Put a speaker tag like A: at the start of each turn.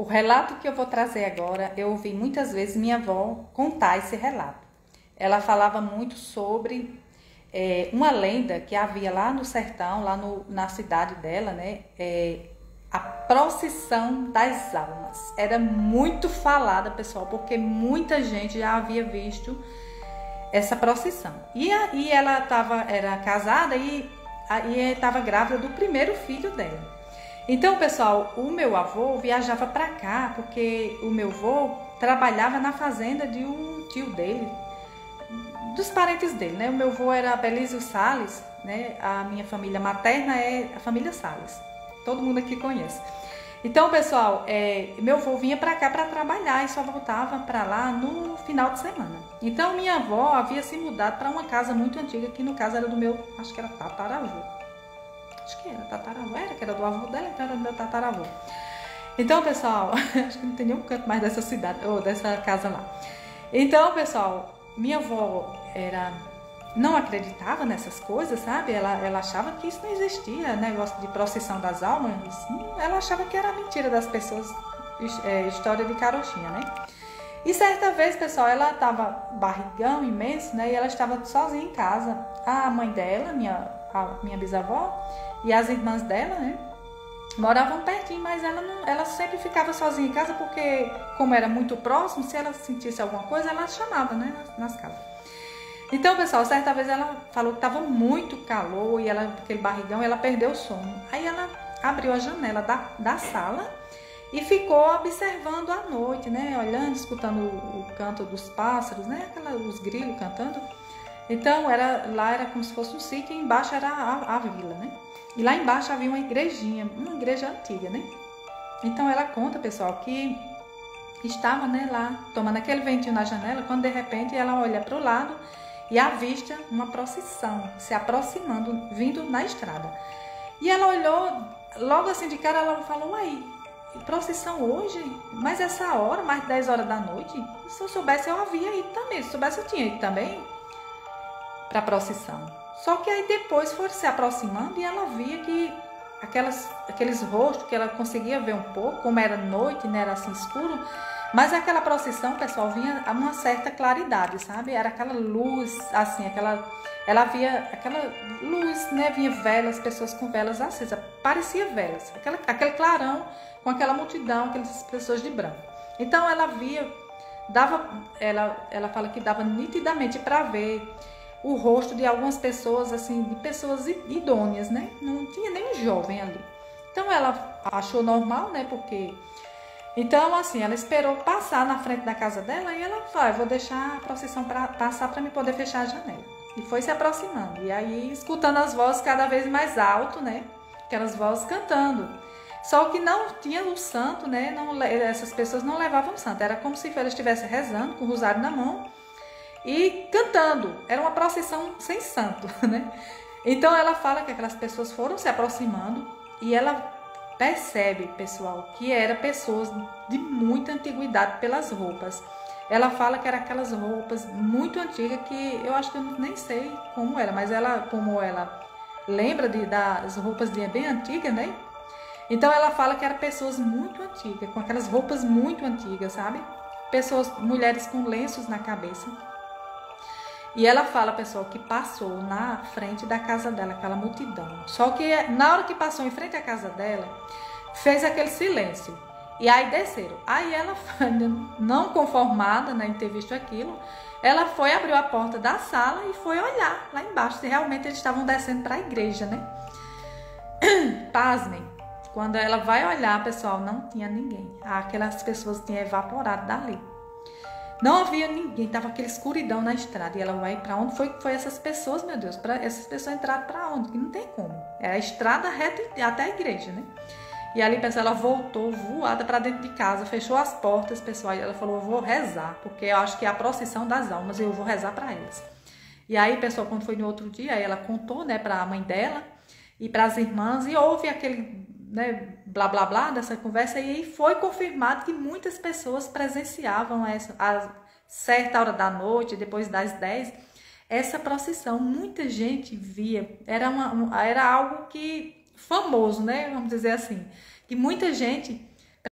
A: O relato que eu vou trazer agora, eu ouvi muitas vezes minha avó contar esse relato. Ela falava muito sobre uma lenda que havia lá no sertão, na cidade dela, né? A procissão das almas. Era muito falada, pessoal, porque muita gente já havia visto essa procissão. E ela era casada e estava grávida do primeiro filho dela. Então, pessoal, o meu avô viajava para cá porque o meu avô trabalhava na fazenda de um tio dele, dos parentes dele, né? O meu avô era Belísio Salles, né? A minha família materna é a família Salles. Todo mundo aqui conhece. Então, pessoal, meu avô vinha para cá para trabalhar e só voltava para lá no final de semana. Então, minha avó havia se mudado para uma casa muito antiga, que no caso era do meu, acho que era tataravô. Acho que era tataravô, que era do avô dela, então era do meu tataravô. Então, pessoal, acho que não tem nenhum canto mais dessa cidade, ou dessa casa lá. Então, pessoal, minha avó não acreditava nessas coisas, sabe? Ela achava que isso não existia, negócio de procissão das almas. Ela achava que era mentira das pessoas, história de carochinha, né? E certa vez, pessoal, ela estava barrigão imenso, né? E ela estava sozinha em casa. A mãe dela, a minha bisavó, e as irmãs dela, né? Moravam pertinho, mas ela sempre ficava sozinha em casa porque, como era muito próximo, se ela sentisse alguma coisa, ela chamava, né? Nas casas. Então, pessoal, certa vez ela falou que estava muito calor e aquele barrigão, ela perdeu o sono. Aí ela abriu a janela da sala e ficou observando a noite, né? Olhando, escutando o canto dos pássaros, né? Os grilos cantando. Então, lá era como se fosse um sítio e embaixo era a vila, né? E lá embaixo havia uma igrejinha, uma igreja antiga, né? Então, ela conta, pessoal, que estava, né, lá tomando aquele ventinho na janela, quando de repente ela olha para o lado e avista uma procissão se aproximando, vindo na estrada. E ela olhou, logo assim de cara, ela falou: uai, procissão hoje? Mas essa hora, mais de 10 horas da noite? Se eu soubesse, eu havia ido também. Se eu soubesse, eu tinha ido também para a procissão. Só que aí depois foram se aproximando e ela via que aqueles rostos que ela conseguia ver um pouco, como era noite, não era assim escuro, mas aquela procissão, pessoal, vinha a uma certa claridade, sabe? Era aquela luz, assim, ela via aquela luz, né? Vinha velas, pessoas com velas acesas, parecia velas, aquele clarão com aquela multidão, aquelas pessoas de branco. Então ela via, ela fala que dava nitidamente para ver o rosto de algumas pessoas, assim, de pessoas idôneas, né? Não tinha nenhum jovem ali. Então ela achou normal, né? Porque... Então, assim, ela esperou passar na frente da casa dela e ela falou: vou deixar a procissão passar para me poder fechar a janela. E foi se aproximando. E aí, escutando as vozes cada vez mais alto, né? Aquelas vozes cantando. Só que não tinha o santo, né? Essas pessoas não levavam santo. Era como se ela estivesse rezando com o rosário na mão e cantando. Era uma procissão sem santo, né? Então ela fala que aquelas pessoas foram se aproximando e ela percebe, pessoal, que eram pessoas de muita antiguidade pelas roupas. Ela fala que eram aquelas roupas muito antigas que eu acho que eu nem sei como era, mas como ela lembra das roupas bem antigas, né? Então ela fala que eram pessoas muito antigas, com aquelas roupas muito antigas, sabe? Mulheres com lenços na cabeça. E ela fala, pessoal, que passou na frente da casa dela, aquela multidão. Só que na hora que passou em frente à casa dela, fez aquele silêncio. E aí desceram. Aí ela, não conformada, né, em ter visto aquilo, ela foi, abriu a porta da sala e foi olhar lá embaixo, se realmente eles estavam descendo para a igreja, né? Pasmem. Quando ela vai olhar, pessoal, não tinha ninguém. Aquelas pessoas tinham evaporado dali. Não havia ninguém, estava aquela escuridão na estrada. E ela vai para onde foi essas pessoas, meu Deus? Essas pessoas entraram para onde? Que não tem como. É a estrada reta até a igreja, né? E ali, pessoal, ela voltou voada para dentro de casa, fechou as portas, pessoal. E ela falou: eu vou rezar, porque eu acho que é a procissão das almas e eu vou rezar para elas. E aí, pessoal, quando foi no outro dia, ela contou, né, para a mãe dela e para as irmãs e houve aquele, né, blá blá blá dessa conversa e foi confirmado que muitas pessoas presenciavam a certa hora da noite, depois das 10, essa procissão. Muita gente via, era algo que famoso, né, vamos dizer assim, que muita gente